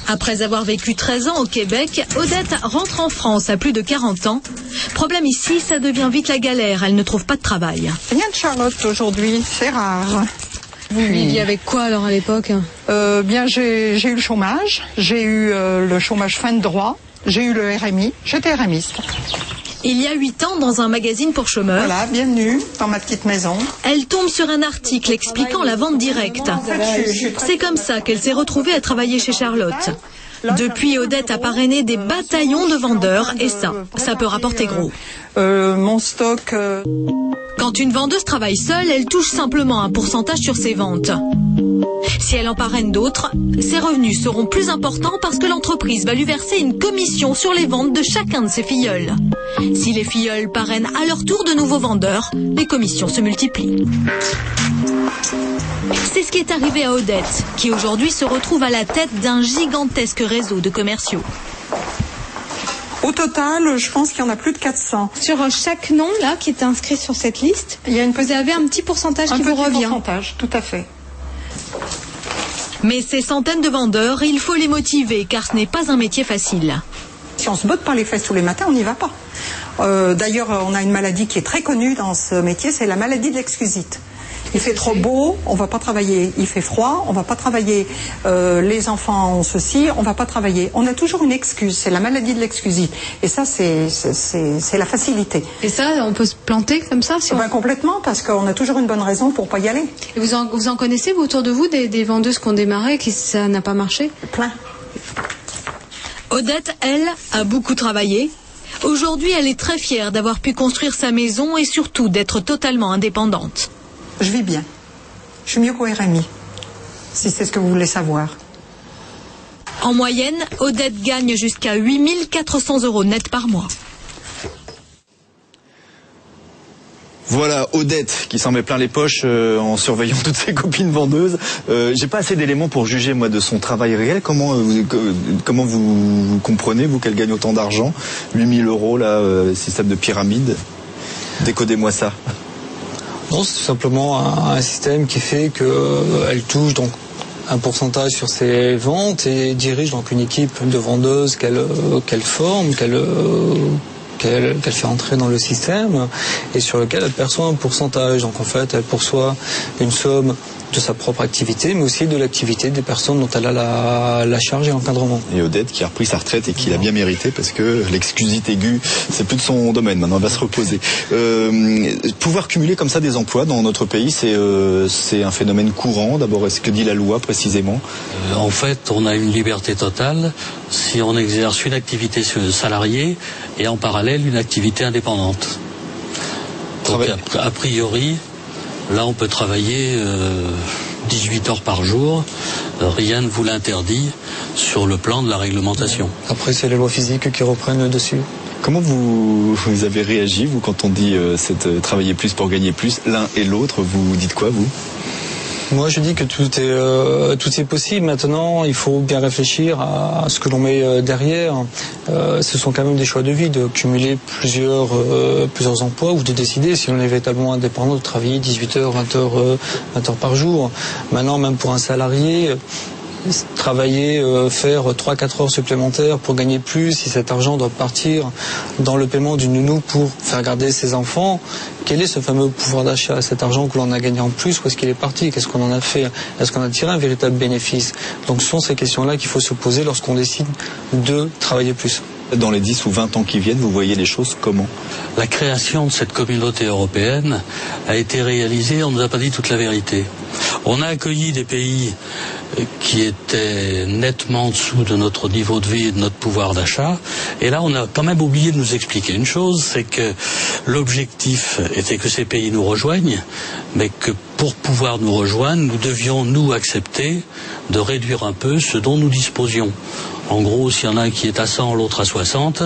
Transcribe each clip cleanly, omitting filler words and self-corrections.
Après avoir vécu 13 ans au Québec, Odette rentre en France à plus de 40 ans. Problème ici, ça devient vite la galère, elle ne trouve pas de travail. Rien de Charlotte aujourd'hui, c'est rare. Vous viviez avec quoi alors à l'époque? Bien, j'ai eu le chômage, j'ai eu le chômage fin de droit, j'ai eu le RMI, j'étais RMiste. Il y a 8 ans, dans un magazine pour chômeurs, voilà, bienvenue dans ma petite maison. Elle tombe sur un article expliquant la vente directe. C'est comme ça qu'elle s'est retrouvée à travailler chez Charlotte. Depuis, Odette a parrainé des bataillons de vendeurs et ça peut rapporter gros. Mon stock... Quand une vendeuse travaille seule, elle touche simplement un pourcentage sur ses ventes. Si elle en parraine d'autres, ses revenus seront plus importants parce que l'entreprise va lui verser une commission sur les ventes de chacun de ses filleuls. Si les filleuls parrainent à leur tour de nouveaux vendeurs, les commissions se multiplient. C'est ce qui est arrivé à Odette, qui aujourd'hui se retrouve à la tête d'un gigantesque réseau de commerciaux. Au total, je pense qu'il y en a plus de 400. Sur chaque nom là qui est inscrit sur cette liste, vous avez un petit pourcentage qui vous revient. Un petit pourcentage, tout à fait. Mais ces centaines de vendeurs, il faut les motiver, car ce n'est pas un métier facile. Si on se botte par les fesses tous les matins, on n'y va pas. D'ailleurs, on a une maladie qui est très connue dans ce métier, c'est la maladie de l'excusite. Il fait trop beau, on va pas travailler. Il fait froid, on va pas travailler. Les enfants ont ceci, on va pas travailler. On a toujours une excuse, c'est la maladie de l'excusite. Et ça, c'est la facilité. Et ça, on peut se planter comme ça si on... Complètement, parce qu'on a toujours une bonne raison pour pas y aller. Et vous en connaissez, vous, autour de vous, des vendeuses qui ont démarré et qui ça n'a pas marché? Plein. Odette, elle, a beaucoup travaillé. Aujourd'hui, elle est très fière d'avoir pu construire sa maison et surtout d'être totalement indépendante. Je vis bien. Je suis mieux qu'au RMI, si c'est ce que vous voulez savoir. En moyenne, Odette gagne jusqu'à 8 400 € net par mois. Voilà Odette qui s'en met plein les poches en surveillant toutes ses copines vendeuses. J'ai pas assez d'éléments pour juger moi de son travail réel. Comment vous comprenez, vous, qu'elle gagne autant d'argent? 8 000 € là, système de pyramide. Décodez-moi ça. Non, c'est tout simplement un système qui fait qu'elle touche donc un pourcentage sur ses ventes et dirige donc une équipe de vendeuses qu'elle forme, qu'elle fait entrer dans le système et sur lequel elle perçoit un pourcentage. Donc en fait, elle perçoit une somme de sa propre activité, mais aussi de l'activité des personnes dont elle a la charge et l'encadrement. Et Odette qui a repris sa retraite et qui l'a bien mérité parce que l'excusite aiguë, c'est plus de son domaine. Maintenant, elle va se reposer. Pouvoir cumuler comme ça des emplois dans notre pays, c'est un phénomène courant. D'abord, est-ce que dit la loi précisément? En fait, on a une liberté totale si on exerce une activité salariée et en parallèle une activité indépendante. Donc, a priori, là, on peut travailler 18 heures par jour. Rien ne vous l'interdit sur le plan de la réglementation. Après, c'est les lois physiques qui reprennent dessus. Comment vous avez réagi, vous, quand on dit travailler plus pour gagner plus, l'un et l'autre? Vous dites quoi, vous? Moi, je dis que tout est possible. Maintenant, il faut bien réfléchir à ce que l'on met derrière. Ce sont quand même des choix de vie, de cumuler plusieurs emplois ou de décider si on est véritablement indépendant de travailler 18 heures, 20 heures par jour. Maintenant, même pour un salarié, travailler, faire 3-4 heures supplémentaires pour gagner plus, si cet argent doit partir dans le paiement d'une nounou pour faire garder ses enfants, quel est ce fameux pouvoir d'achat, cet argent que l'on a gagné en plus, où est-ce qu'il est parti, qu'est-ce qu'on en a fait, est-ce qu'on a tiré un véritable bénéfice? Donc ce sont ces questions-là qu'il faut se poser lorsqu'on décide de travailler plus. Dans les 10 ou 20 ans qui viennent, vous voyez les choses comment? La création de cette communauté européenne a été réalisée, on ne nous a pas dit toute la vérité. On a accueilli des pays qui étaient nettement en dessous de notre niveau de vie et de notre pouvoir d'achat. Et là, on a quand même oublié de nous expliquer une chose, c'est que l'objectif était que ces pays nous rejoignent, mais que pour pouvoir nous rejoindre, nous devions, nous, accepter de réduire un peu ce dont nous disposions. En gros, s'il y en a un qui est à 100, l'autre à 60,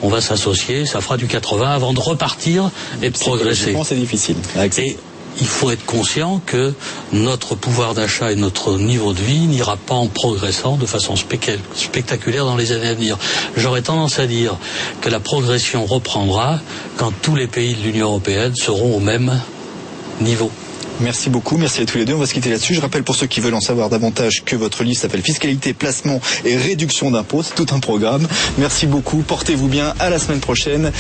on va s'associer, ça fera du 80 avant de repartir et de progresser. C'est difficile. Et il faut être conscient que notre pouvoir d'achat et notre niveau de vie n'ira pas en progressant de façon spectaculaire dans les années à venir. J'aurais tendance à dire que la progression reprendra quand tous les pays de l'Union européenne seront au même niveau. Merci beaucoup, merci à tous les deux. On va se quitter là-dessus. Je rappelle pour ceux qui veulent en savoir davantage que votre livre s'appelle Fiscalité, placement et réduction d'impôts. C'est tout un programme. Merci beaucoup, portez-vous bien, à la semaine prochaine.